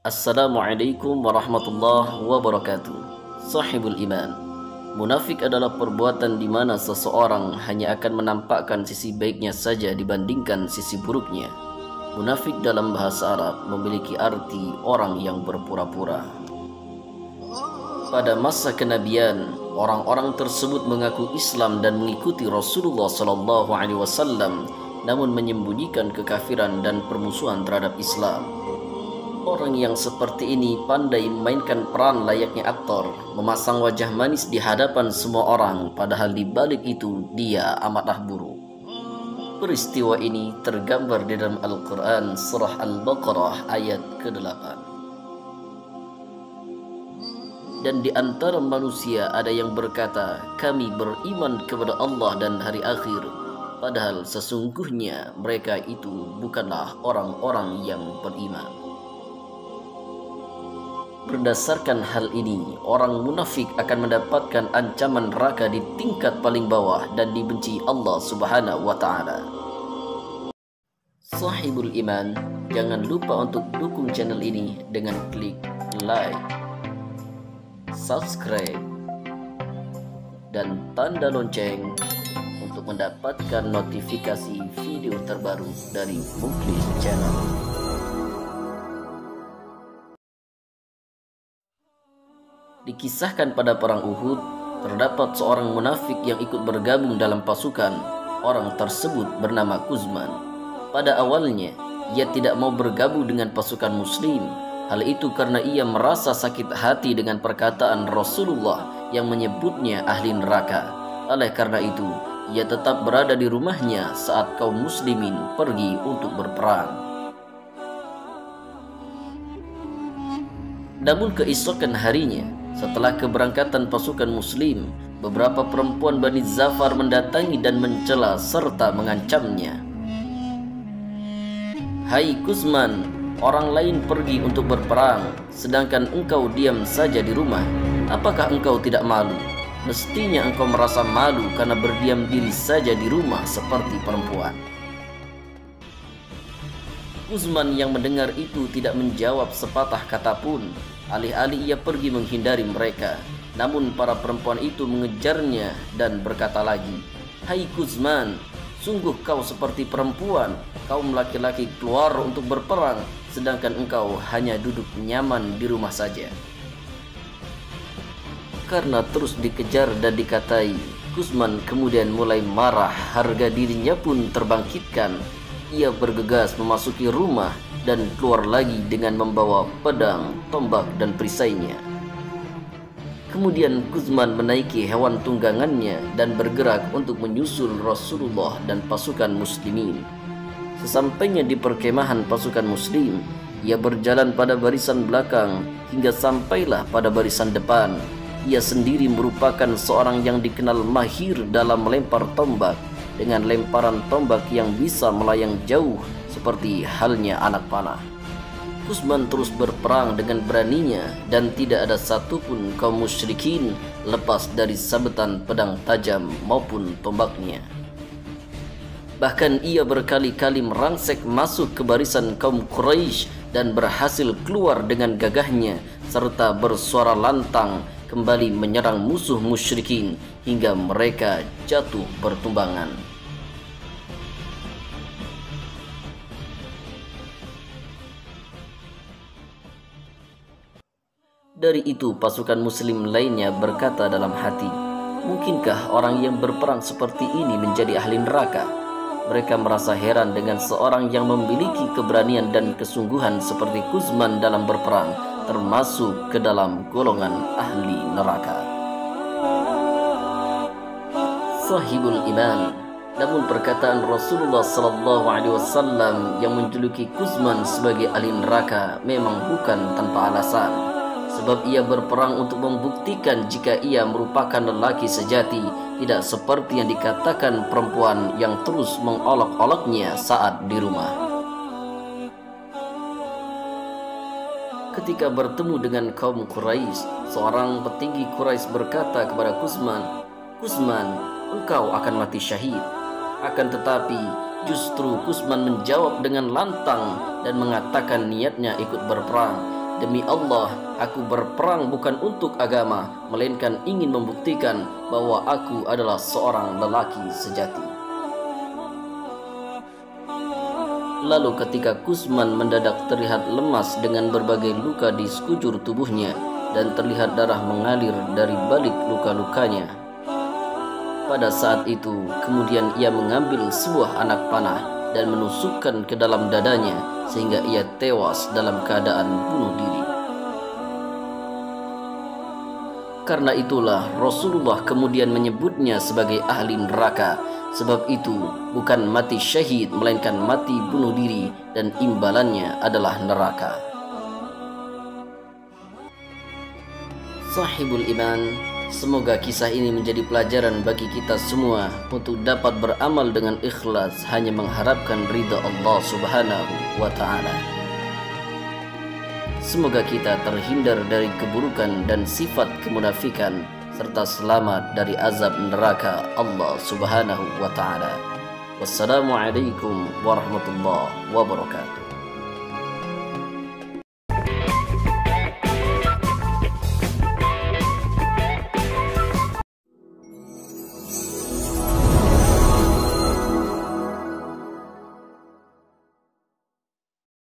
Assalamualaikum warahmatullahi wabarakatuh. Sahibul iman. Munafik adalah perbuatan di mana seseorang hanya akan menampakkan sisi baiknya saja dibandingkan sisi buruknya. Munafik dalam bahasa Arab memiliki arti orang yang berpura-pura. Pada masa kenabian, orang-orang tersebut mengaku Islam dan mengikuti Rasulullah SAW, namun menyembunyikan kekafiran dan permusuhan terhadap Islam. Orang yang seperti ini pandai memainkan peran layaknya aktor, memasang wajah manis di hadapan semua orang, padahal di balik itu dia amatlah buruk. Peristiwa ini tergambar di dalam Al-Quran surah Al-Baqarah ayat ke-8. Dan di antara manusia ada yang berkata, kami beriman kepada Allah dan hari akhir, padahal sesungguhnya mereka itu bukanlah orang-orang yang beriman. Berdasarkan hal ini, orang munafik akan mendapatkan ancaman neraka di tingkat paling bawah dan dibenci Allah Subhanahu wa Ta'ala. Sahibul iman, jangan lupa untuk dukung channel ini dengan klik like, subscribe, dan tanda lonceng untuk mendapatkan notifikasi video terbaru dari Muklis Channel. Dikisahkan pada perang Uhud, terdapat seorang munafik yang ikut bergabung dalam pasukan. Orang tersebut bernama Kuzman. Pada awalnya, ia tidak mau bergabung dengan pasukan muslim. Hal itu karena ia merasa sakit hati dengan perkataan Rasulullah yang menyebutnya ahli neraka. Oleh karena itu, ia tetap berada di rumahnya saat kaum muslimin pergi untuk berperang. Namun keesokan harinya, setelah keberangkatan pasukan muslim, beberapa perempuan Bani Zafar mendatangi dan mencela serta mengancamnya. Hai Kuzman, orang lain pergi untuk berperang, sedangkan engkau diam saja di rumah. Apakah engkau tidak malu? Mestinya engkau merasa malu karena berdiam diri saja di rumah seperti perempuan. Kuzman yang mendengar itu tidak menjawab sepatah kata pun. Alih-alih ia pergi menghindari mereka, namun para perempuan itu mengejarnya dan berkata lagi, hai Kuzman, sungguh kau seperti perempuan. Kaum laki-laki keluar untuk berperang, sedangkan engkau hanya duduk nyaman di rumah saja. Karena terus dikejar dan dikatai, Kuzman kemudian mulai marah, harga dirinya pun terbangkitkan. Ia bergegas memasuki rumah dan keluar lagi dengan membawa pedang, tombak, dan perisainya. Kemudian Kuzman menaiki hewan tunggangannya dan bergerak untuk menyusul Rasulullah dan pasukan muslimin. Sesampainya di perkemahan pasukan muslim, ia berjalan pada barisan belakang hingga sampailah pada barisan depan. Ia sendiri merupakan seorang yang dikenal mahir dalam melempar tombak, dengan lemparan tombak yang bisa melayang jauh seperti halnya anak panah. Kuzman terus berperang dengan beraninya dan tidak ada satupun kaum musyrikin lepas dari sabetan pedang tajam maupun tombaknya. Bahkan ia berkali-kali merangsek masuk ke barisan kaum Quraisy dan berhasil keluar dengan gagahnya serta bersuara lantang kembali menyerang musuh musyrikin hingga mereka jatuh bertumbangan. Dari itu pasukan muslim lainnya berkata dalam hati, mungkinkah orang yang berperang seperti ini menjadi ahli neraka? Mereka merasa heran dengan seorang yang memiliki keberanian dan kesungguhan seperti Kuzman dalam berperang, termasuk ke dalam golongan ahli neraka. Sahibul iman. Namun perkataan Rasulullah SAW yang menjuluki Kuzman sebagai ahli neraka memang bukan tanpa alasan. Sebab ia berperang untuk membuktikan jika ia merupakan lelaki sejati, tidak seperti yang dikatakan perempuan yang terus mengolok-oloknya saat di rumah. Ketika bertemu dengan kaum Quraisy, seorang petinggi Quraisy berkata kepada Kuzman, Kuzman, engkau akan mati syahid. Akan tetapi justru Kuzman menjawab dengan lantang dan mengatakan niatnya ikut berperang. Demi Allah, aku berperang bukan untuk agama, melainkan ingin membuktikan bahwa aku adalah seorang lelaki sejati. Lalu ketika Kusman mendadak terlihat lemas dengan berbagai luka di sekujur tubuhnya dan terlihat darah mengalir dari balik luka-lukanya, pada saat itu kemudian ia mengambil sebuah anak panah dan menusukkan ke dalam dadanya sehingga ia tewas dalam keadaan bunuh diri. Karena itulah Rasulullah kemudian menyebutnya sebagai ahli neraka. Sebab itu bukan mati syahid melainkan mati bunuh diri, dan imbalannya adalah neraka. Sahibul Iman, semoga kisah ini menjadi pelajaran bagi kita semua untuk dapat beramal dengan ikhlas hanya mengharapkan ridha Allah Subhanahu wa Ta'ala. Semoga kita terhindar dari keburukan dan sifat kemunafikan serta selamat dari azab neraka Allah Subhanahu wa Ta'ala. Wassalamualaikum warahmatullahi wabarakatuh.